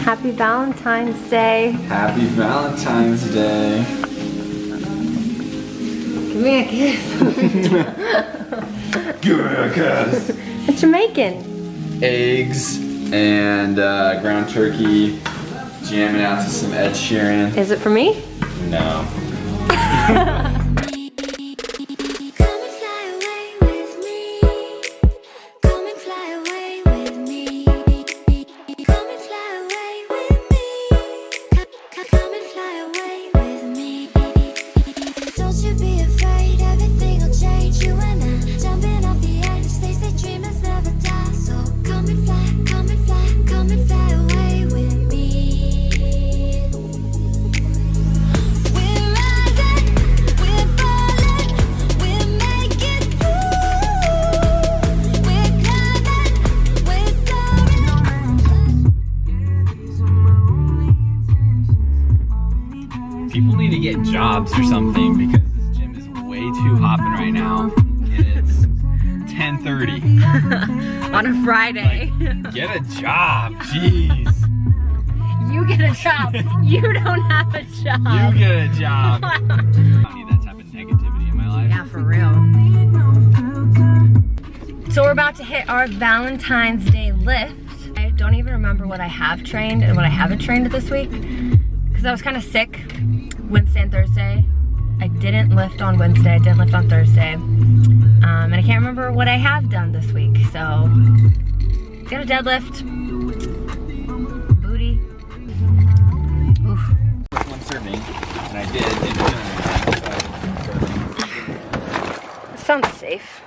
Happy Valentine's Day. Happy Valentine's Day. Give me a kiss. Give me a kiss. What you making? Eggs and ground turkey. Jamming out to some Ed Sheeran. Is it for me? No. People need to get jobs or something because this gym is way too hopping right now. And it's 10:30. On a Friday. Like, get a job, jeez. You get a job. You don't have a job. You get a job. I don't need that type of negativity in my life. Yeah, for real. So we're about to hit our Valentine's Day lift. I don't even remember what I have trained and what I haven't trained this week because I was kind of sick Wednesday and Thursday. I didn't lift on Wednesday, I did lift on Thursday. And I can't remember what I have done this week, so got a deadlift, booty. Oof. One serving, and I did. This sounds safe.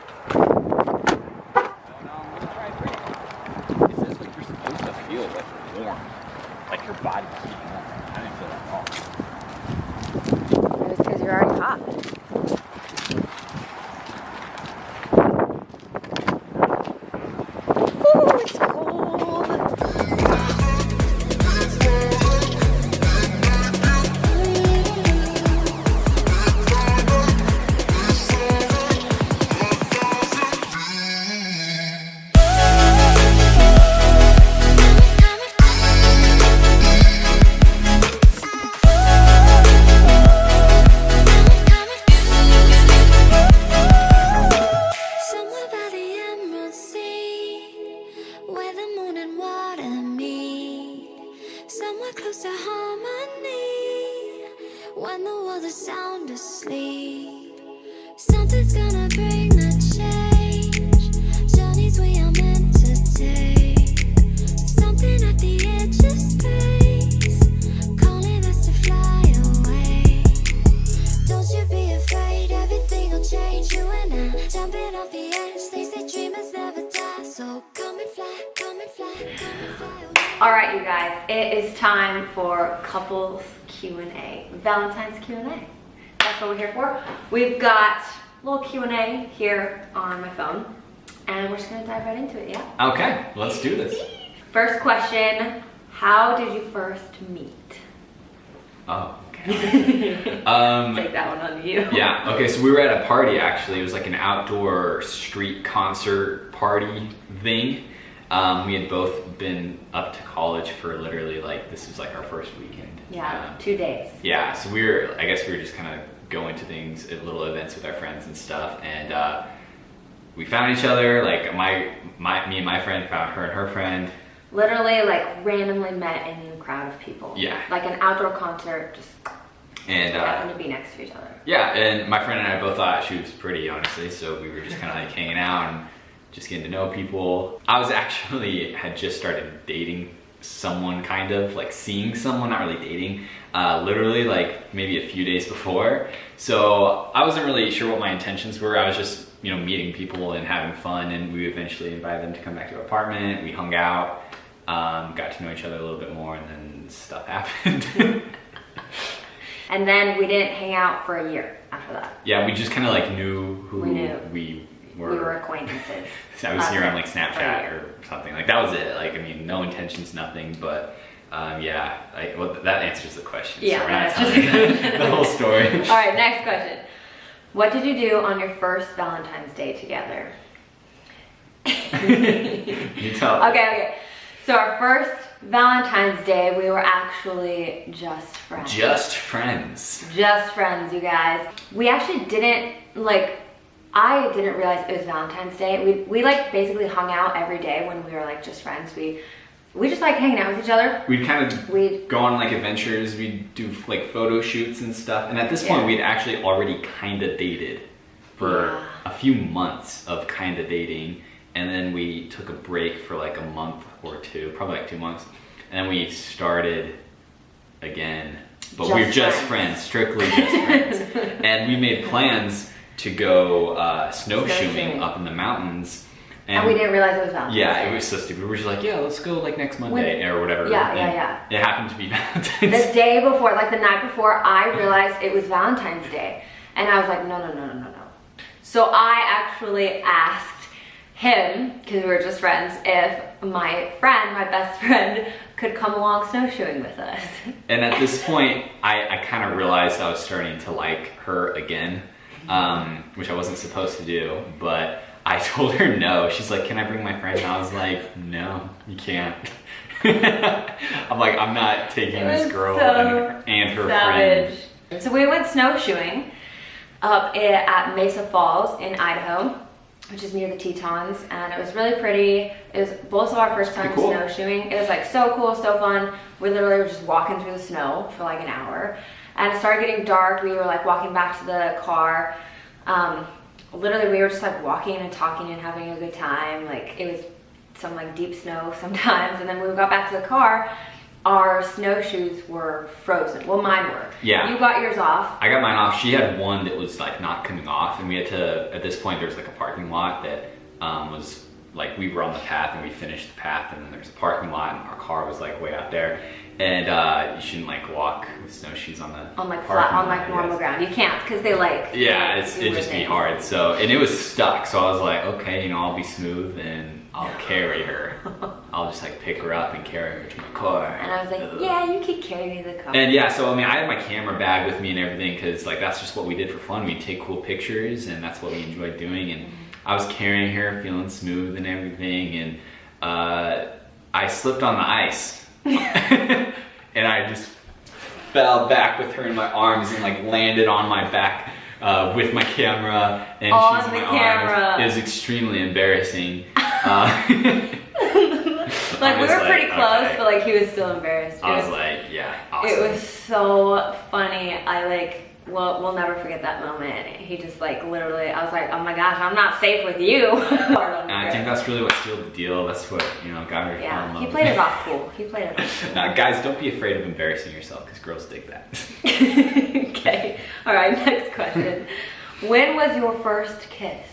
It says like you're supposed to feel like warm, like your body's heating up. I didn't feel that at all. It was because you're already hot. Ooh, it's cold. Close to harmony when the world is sound asleep. Something's gonna bring the change. Journeys we are meant to take. Something at the edge of space, calling us to fly away. Don't you be afraid, everything will change. You and I jumping off the edge. They say dreamers never die, so come and fly, come and fly, come and fly away. All right, you guys, it is time for couples Q&A, Valentine's Q&A. That's what we're here for. We've got a little Q&A here on my phone, and we're just gonna dive right into it, yeah? Okay, let's do this. First question, how did you first meet? Oh, okay. Take that one on you. Yeah, okay, so we were at a party actually. It was like an outdoor street concert party thing. We had both been up to college for literally like, this was like our first weekend. Yeah, 2 days. Yeah, so I guess we were just kind of going to things, little events with our friends and stuff. And we found each other, like me and my friend found her and her friend. Literally like randomly met in a crowd of people. Yeah. Like an outdoor concert, just happened to be next to each other. Yeah, and my friend and I both thought she was pretty, honestly. So we were just kind of like hanging out and just getting to know people. I had just started dating someone, kind of like seeing someone, not really dating, literally like maybe a few days before. So I wasn't really sure what my intentions were. I was just, meeting people and having fun, and we eventually invited them to come back to our apartment. We hung out, got to know each other a little bit more, and then stuff happened. And then we didn't hang out for a year after that. Yeah, we just kind of like knew who we were. We were acquaintances. I was here on like Snapchat or something. Like that was it. Like, I mean, no intentions, nothing, but yeah, well, that answers the question. Yeah, so we're not telling the whole story. All right, next question. What did you do on your first Valentine's Day together? You tell. Okay. So our first Valentine's Day, we were actually just friends. Just friends. Just friends, you guys. We actually didn't, like, I didn't realize it was Valentine's Day. We like basically hung out every day when we were like just friends. We just like hanging out with each other. We'd kind of go on like adventures. We'd do like photo shoots and stuff. And at this point, we'd actually already kind of dated for a few months of kind of dating. And then we took a break for like a month or two, probably like 2 months. And then we started again. But we were just friends, strictly just friends. And we made plans to go snowshoeing up in the mountains. And we didn't realize it was Valentine's Day. Yeah, it was so stupid. We were just like, yeah, let's go like next Monday or whatever. Yeah. It happened to be Valentine's. The day before, like the night before, I realized it was Valentine's Day. And I was like, no. So I actually asked him, because we were just friends, if my best friend, could come along snowshoeing with us. And at this point, I kind of realized I was starting to like her again, which I wasn't supposed to do, but I told her no. She's like, can I bring my friend? And I was like, no, you can't. I'm like, I'm not taking this girl and her friend. So we went snowshoeing up at Mesa Falls in Idaho, which is near the Tetons, and it was really pretty. It was both of our first time snowshoeing. It was like so cool, so fun. We literally were just walking through the snow for like an hour, and it started getting dark. We were like walking back to the car. Literally, we were just like walking and talking and having a good time. Like it was some like deep snow sometimes, and then when we got back to the car, our snowshoes were frozen. Well, mine were. Yeah. You got yours off. I got mine off. She had one that was like not coming off, and we had to, at this point, there's like a parking lot that was like, we were on the path and we finished the path, and then there's a parking lot and our car was like way out there. And you shouldn't like walk with snowshoes on like flat, on like normal ground. You can't, because they like, it'd just be hard. So, and it was stuck. So I was like, okay, you know, I'll be smooth and I'll carry her. I'll just like pick her up and carry her to my car. And I was like, yeah, you could carry me to the car. And yeah, so I mean, I had my camera bag with me and everything, because like that's just what we did for fun. We'd take cool pictures, and that's what we enjoyed doing. And I was carrying her, feeling smooth and everything, and I slipped on the ice. And I just fell back with her in my arms and like landed on my back with my camera, and she's in my arms. It was extremely embarrassing. Like we were pretty close, but like he was still embarrassed. I was like, yeah, awesome. It was so funny. We'll never forget that moment. He just like literally, I was like, oh my gosh, I'm not safe with you. And I think that's really what sealed the deal. That's what, you know, got her to fall in love. He played it off cool. He played it off cool. Now, guys, don't be afraid of embarrassing yourself, because girls dig that. Okay, all right, next question. When was your first kiss?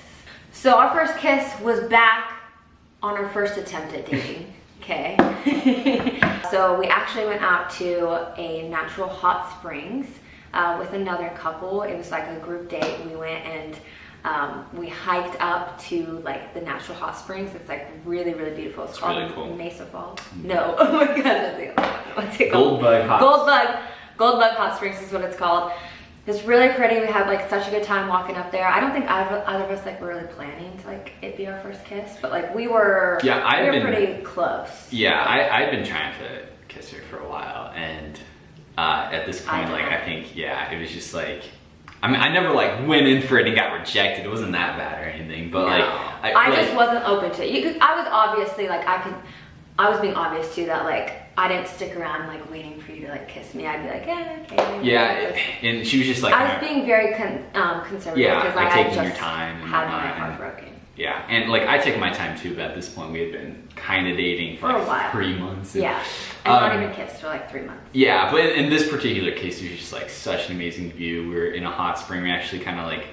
So our first kiss was back on our first attempt at dating. Okay. So we actually went out to a natural hot springs with another couple. It was like a group date. We went and we hiked up to like the natural hot springs. It's like really, really beautiful. It's called really cool. Mesa Falls. No, oh my god, that's the other one. What's it called? Goldbug Hot Springs is what it's called. It's really pretty. We had like such a good time walking up there. I don't think either of us like were really planning to like it be our first kiss, but like we were. Yeah, we were pretty close. Yeah, I'd been trying to kiss her for a while, and at this point, I think it was just like, I mean, I never like went in for it and got rejected. It wasn't that bad or anything, but like I just wasn't open to it. I was obviously like I was being obvious too that like I didn't stick around like waiting for you to like kiss me. I'd be like, okay. Yeah, and she was just like, I was being very conservative, because like I just your time and had my heart broken. Yeah, and like I took my time too, but at this point we had been kind of dating for like a while. 3 months. And, and not even kissed for like 3 months. Yeah, but in this particular case, it was just like such an amazing view. We were in a hot spring. We actually kind of like,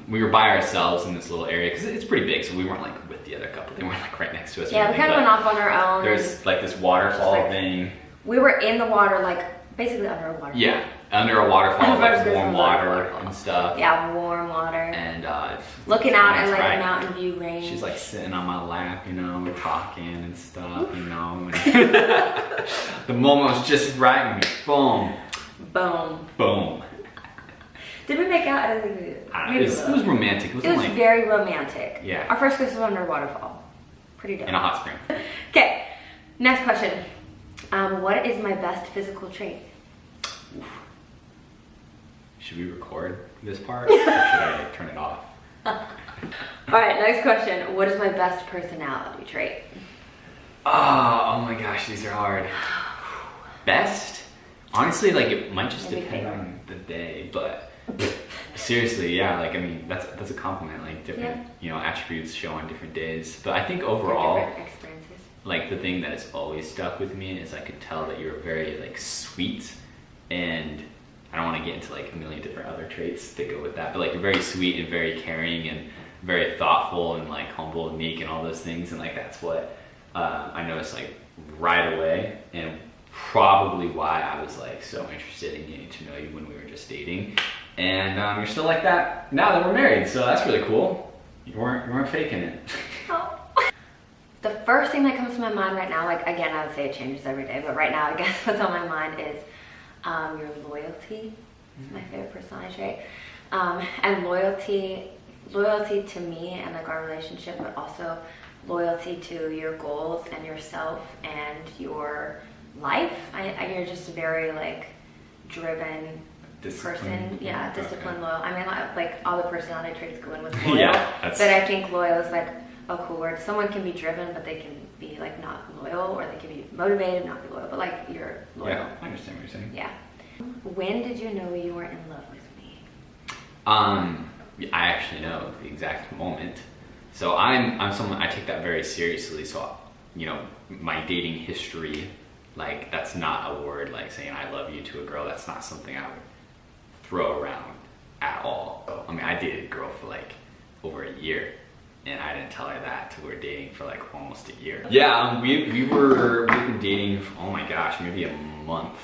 we were by ourselves in this little area, because it's pretty big, so we weren't like with the other couple. They weren't like right next to us. Yeah, we kind of went off on our own. There's like this waterfall thing. We were in the water, like basically under a waterfall. Yeah, under a waterfall, like warm water and stuff. Yeah, warm water. And looking out at like a mountain view range. She's like sitting on my lap, you know, we're talking and stuff, you know. The moment was just right, and boom. Boom. Boom. Did we make out? I don't think we did. It was romantic. It was like, very romantic. Yeah. Our first kiss was under a waterfall. Pretty dope. In a hot spring. Okay, next question. What is my best physical trait? Oof. Should we record this part, or should I turn it off? All right, next question. What is my best personality trait? Oh my gosh, these are hard. Best? Honestly, like it might just Maybe depend favorite. on the day, but seriously, yeah, like I mean, that's a compliment. Like different, you know, attributes show on different days. But I think overall, Different experiences. like the thing that has always stuck with me is I could tell that you're very like sweet, and I don't want to get into like a million different other traits that go with that, but like you're very sweet and very caring and very thoughtful and like humble and meek and all those things, and like that's what I noticed like right away, and probably why I was like so interested in getting to know you when we were just dating. And you're still like that now that we're married, so that's really cool. You weren't faking it. Oh. The first thing that comes to my mind right now, like again, I would say it changes every day, but right now I guess what's on my mind is your loyalty. It's my favorite personality trait. And loyalty to me and like our relationship, but also loyalty to your goals and yourself and your life. You're just a very like driven person. Yeah, disciplined, loyal. I mean, like all the personality traits go in with loyal. Yeah, but I think loyal is like a cool word. Someone can be driven, but they can be like not loyal, or they can be motivated, not be loyal. But like you're loyal. Yeah, I understand what you're saying. Yeah. When did you know you were in love with me? I actually know the exact moment. So I'm someone, I take that very seriously. So, you know, my dating history, like that's not a word like saying I love you to a girl. That's not something I would throw around at all. So, I mean, I dated a girl for like over a year, and I didn't tell her that till we were dating for like almost a year. Yeah, we've been dating, oh my gosh, maybe a month.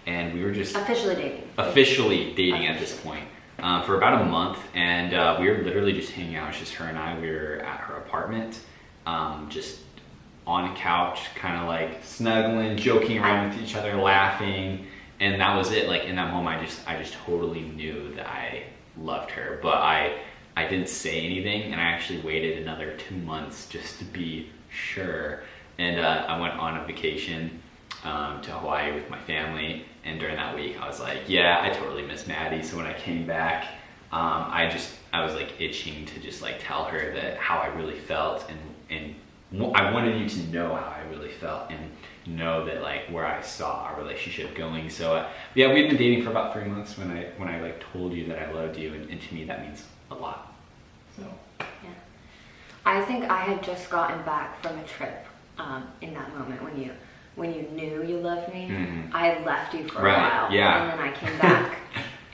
And we were just officially dating at this point for about a month, and we were literally just hanging out. It was just her and I. We were at her apartment, just on a couch, kind of like snuggling, joking around with each other, laughing, and that was it. Like in that moment, I just totally knew that I loved her, but I didn't say anything, and I actually waited another 2 months just to be sure. And I went on a vacation to Hawaii with my family, and during that week I was like, yeah, I totally miss Maddie. So when I came back, I was like itching to just like tell her that how I really felt, and I wanted you to know how I really felt and know that like where I saw our relationship going. So yeah, we've been dating for about 3 months when I like told you that I loved you, and to me that means a lot. So yeah, I think I had just gotten back from a trip in that moment when you knew you loved me. Mm-hmm. I left you for a Right, while, yeah. and then I came back,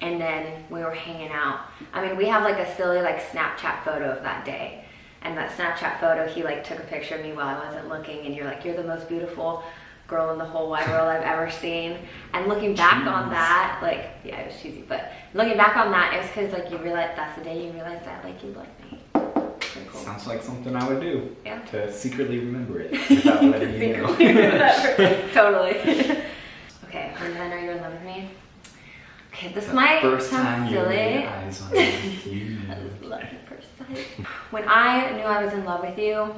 and then we were hanging out. I mean, we have like a silly like Snapchat photo of that day, and that Snapchat photo, he like took a picture of me while I wasn't looking, and you're like, you're the most beautiful girl in the whole wide world I've ever seen. And looking back on that, like, yeah, it was cheesy, but looking back on that, it was because like you realized that's the day you realized that like you loved me. Pretty cool. sounds like something I would do. Yeah. To secretly remember it without letting you know. Totally. Okay, and then are you in love with me? Okay, this might First sound time you silly. laid eyes on me, you knew. I was love at first sight. When I knew I was in love with you,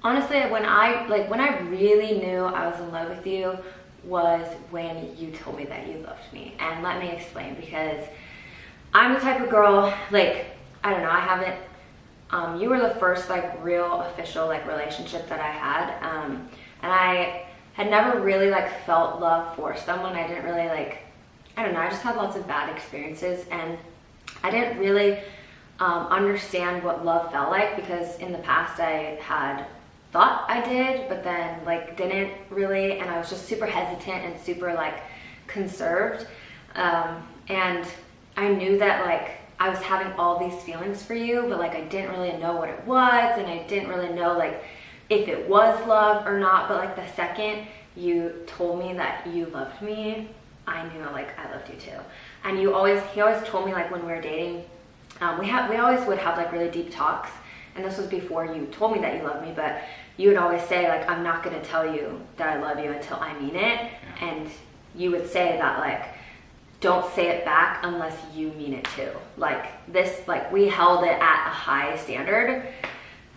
honestly, when I really knew I was in love with you was when you told me that you loved me. And let me explain, because I'm the type of girl, like, I don't know, I haven't, you were the first like real official like relationship that I had, and I had never really like felt love for someone. I didn't really like, I don't know, I just had lots of bad experiences, and I didn't really understand what love felt like, because in the past I had thought I did, but then like didn't really, and I was just super hesitant and super like conserved, and I knew that like I was having all these feelings for you, but like I didn't really know what it was, and I didn't really know like if it was love or not. But like the second you told me that you loved me, I knew like I loved you too. And he always told me, like when we were dating, we always would have like really deep talks, and this was before you told me that you loved me, but you would always say like, I'm not gonna tell you that I love you until I mean it. Yeah. And you would say that like, don't say it back unless you mean it too. Like this, like we held it at a high standard.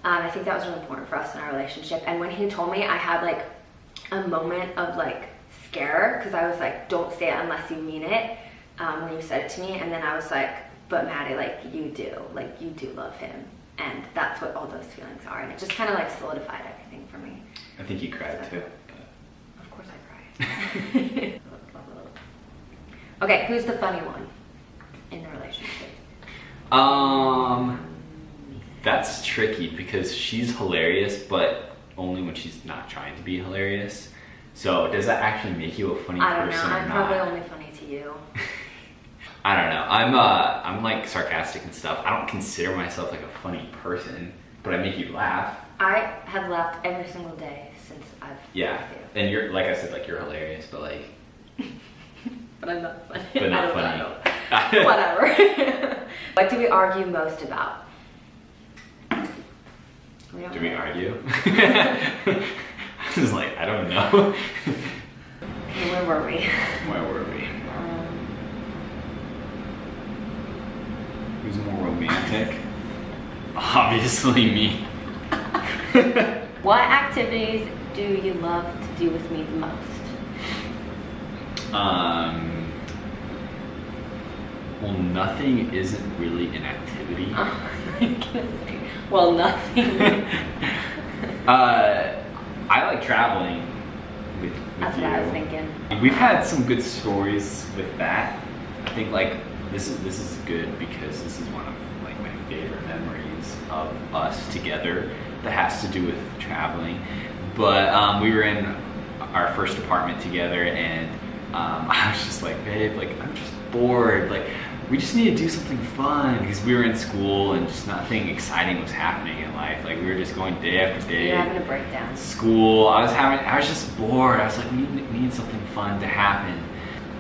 I think that was really important for us in our relationship. And when he told me, I had like a moment of like scare, because I was like, don't say it unless you mean it, when you said it to me. And then I was like, but Maddie, like you do love him. And that's what all those feelings are. And it just kind of like solidified everything for me. I think you cried too. Of course I cried. Okay, who's the funny one in the relationship? That's tricky because she's hilarious, but only when she's not trying to be hilarious. So does that actually make you a funny person or not? I don't know, I'm probably only funny to you. I don't know. I'm like sarcastic and stuff. I don't consider myself like a funny person, but I make you laugh. I have laughed every single day since I've Yeah, met you. and you're, like I said, like you're hilarious, but like... But I'm not funny. But not funny. Whatever. What do we argue most about? Do we argue? I was like, I don't know. Okay, where were we? Where were we? Who's more romantic? Obviously me. What activities do you love to do with me the most? Well, nothing isn't really an activity. I'm gonna say, well, nothing. I like traveling with That's you. what I was thinking. We've had some good stories with that. I think like this is good because this is one of like my favorite memories of us together that has to do with traveling. But we were in our first apartment together, and I was just like, babe, like I'm just bored. Like we just need to do something fun, because we were in school and just nothing exciting was happening in life. Like we were just going day after day. You're having a breakdown. School. I was just bored. I was like, we need something fun to happen.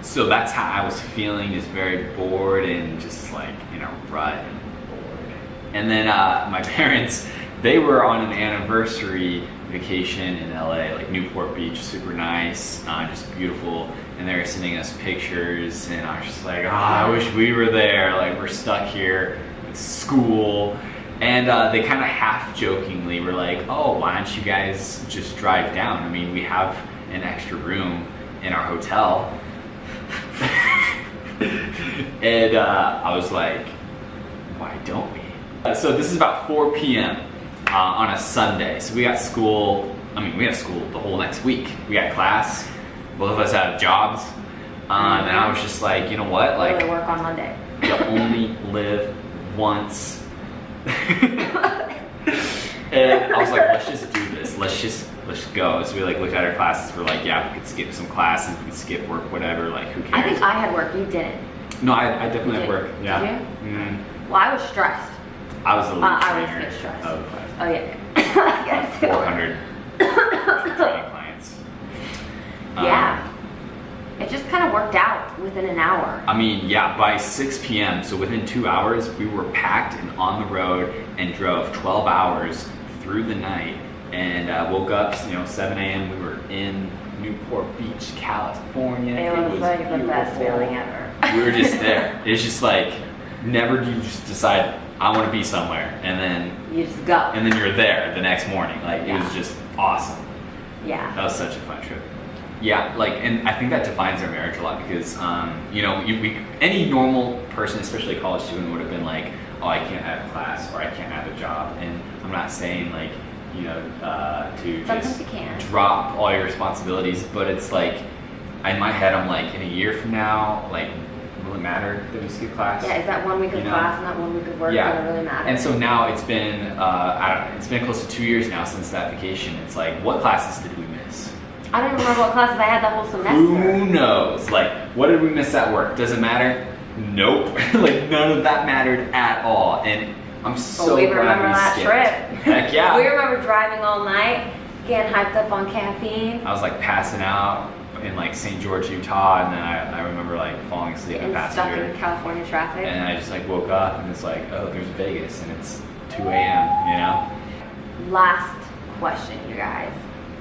So that's how I was feeling, is very bored and just like in a rut and bored. And then my parents, they were on an anniversary vacation in LA, like Newport Beach, super nice, just beautiful. And they were sending us pictures, and I was just like, oh, I wish we were there. Like we're stuck here at school. And they kind of half jokingly were like, oh, why don't you guys just drive down? I mean, we have an extra room in our hotel. And I was like, why don't we? So this is about 4 p.m. On a Sunday. So we got school, we have school the whole next week. We got class, both of us have jobs. And I was just like, you know what? Like, I work on Monday. You only live once. And I was like, let's just do this. Let's just go. So we like looked at our classes. We're like, yeah, we could skip some classes. We could skip work, whatever. Like, who cares? I think I had work. You didn't. No, I definitely had work. Yeah. Did you? Mm-hmm. Well, I was stressed. I was the lead I always trainer get stressed. of Oh yeah. 400 training clients. Yeah. It just kind of worked out within an hour. I mean, yeah, by 6 p.m., so within 2 hours, we were packed and on the road and drove 12 hours through the night, and woke up, 7 a.m. We were in Newport Beach, California. It was like the best feeling ever. We were just there. It's just like, never do you just decide, I want to be somewhere, and then you just go. And then you're there the next morning. Like, it was just awesome. Yeah. That was such a fun trip. Yeah, like, and I think that defines our marriage a lot, because, any normal person, especially a college student, would have been like, oh, I can't have class, or I can't have a job. And I'm not saying, like, to sometimes just drop all your responsibilities, but it's like, in my head, I'm like, in a year from now, like, will it matter that we skip class? Yeah, is that 1 week of class and that 1 week of work gonna really matter? And so now it's been, it's been close to 2 years now since that vacation. It's like, what classes did we miss? I don't even remember what classes I had that whole semester. Who knows? Like, what did we miss at work? Does it matter? Nope. Like, none of that mattered at all. And I'm so we glad remember that skipped. trip. Heck yeah. We remember driving all night, getting hyped up on caffeine. I was like passing out in like St. George, Utah, and then I remember like falling asleep in stuck passenger. in California traffic. And I just like woke up and it's like, oh, there's Vegas and it's 2 a.m., Last question, you guys.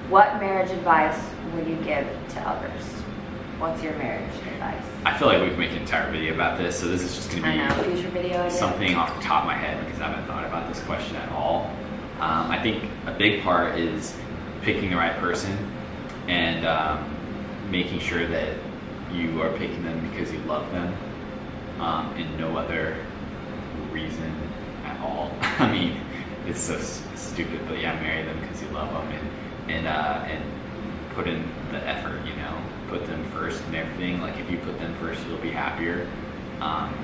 What marriage advice would you give to others? What's your marriage advice? I feel like we can make an entire video about this, so this is just going to be future video something off the top of my head, because I haven't thought about this question at all. I think a big part is picking the right person. and making sure that you are picking them because you love them, and no other reason at all. I mean, it's so stupid, but yeah, marry them because you love them, and put in the effort, you know, put them first and everything. Like, if you put them first, you'll be happier.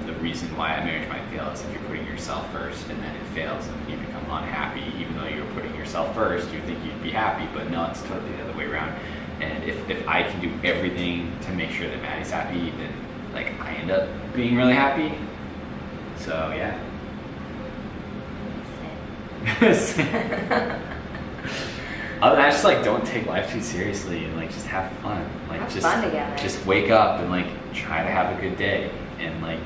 The reason why a marriage might fail is if you're putting yourself first and then it fails and you become unhappy. Even though you're putting yourself first, you think you'd be happy, but no, it's totally the other way around. And if I can do everything to make sure that Maddie's happy, then like I end up being really happy. So yeah. Other than that, just like don't take life too seriously and like just have fun. Like have just fun together. Just wake up and like try to have a good day and like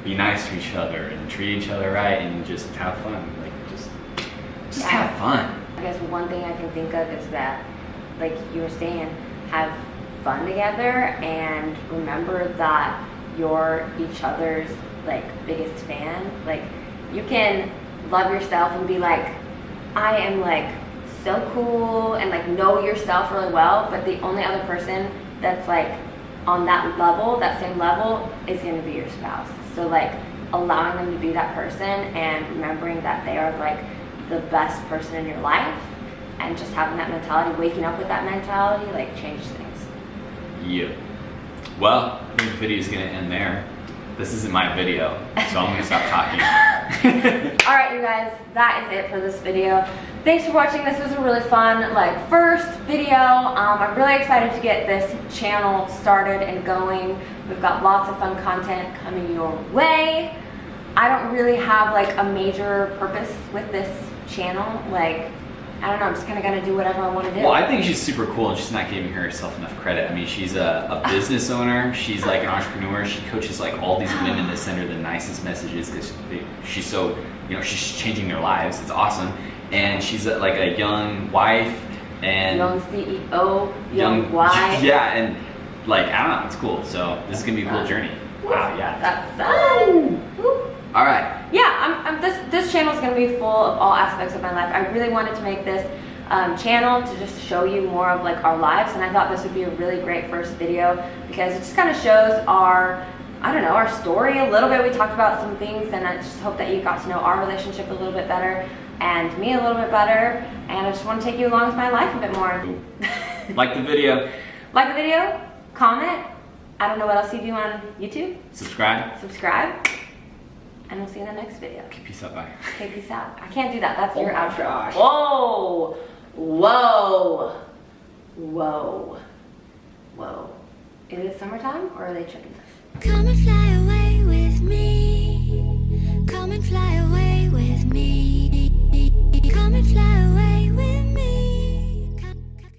be nice to each other and treat each other right and just have fun. Like just have fun. I guess one thing I can think of is that, like you were saying, have fun together and remember that you're each other's like biggest fan. Like, you can love yourself and be like, I am like so cool, and like know yourself really well, but the only other person that's like on that level, that same level, is going to be your spouse. So like allowing them to be that person and remembering that they are like the best person in your life, and just having that mentality, waking up with that mentality, like changes things. Yeah. Well, I think the video is going to end there. This isn't my video, so I'm going to stop talking. Alright, you guys, that is it for this video. Thanks for watching. This was a really fun, like, first video. I'm really excited to get this channel started and going. We've got lots of fun content coming your way. I don't really have like a major purpose with this channel. Like, I don't know, I'm just kind of gonna do whatever I want to do. Well, I think she's super cool and she's not giving herself enough credit. I mean, she's a business owner. She's like an entrepreneur. She coaches like all these women that send her the nicest messages because she's so, you know, she's changing their lives. It's awesome. And she's like a young wife and young CEO, young wife. Yeah, and like, I don't know, it's cool. So this is gonna be a cool journey. Wow, yeah. That's fun. All right. Yeah, this channel is going to be full of all aspects of my life. I really wanted to make this channel to just show you more of like our lives, and I thought this would be a really great first video because it just kind of shows our, I don't know, our story a little bit. We talked about some things, and I just hope that you got to know our relationship a little bit better and me a little bit better, and I just want to take you along with my life a bit more. Like the video. Like the video, comment. I don't know what else you do on YouTube. Subscribe. And we'll see you in the next video. Okay, peace out, bye. Okay, peace out. I can't do that. That's your outro. Gosh. Whoa! Whoa! Whoa! Whoa! Is it summertime or are they chickens? Come and fly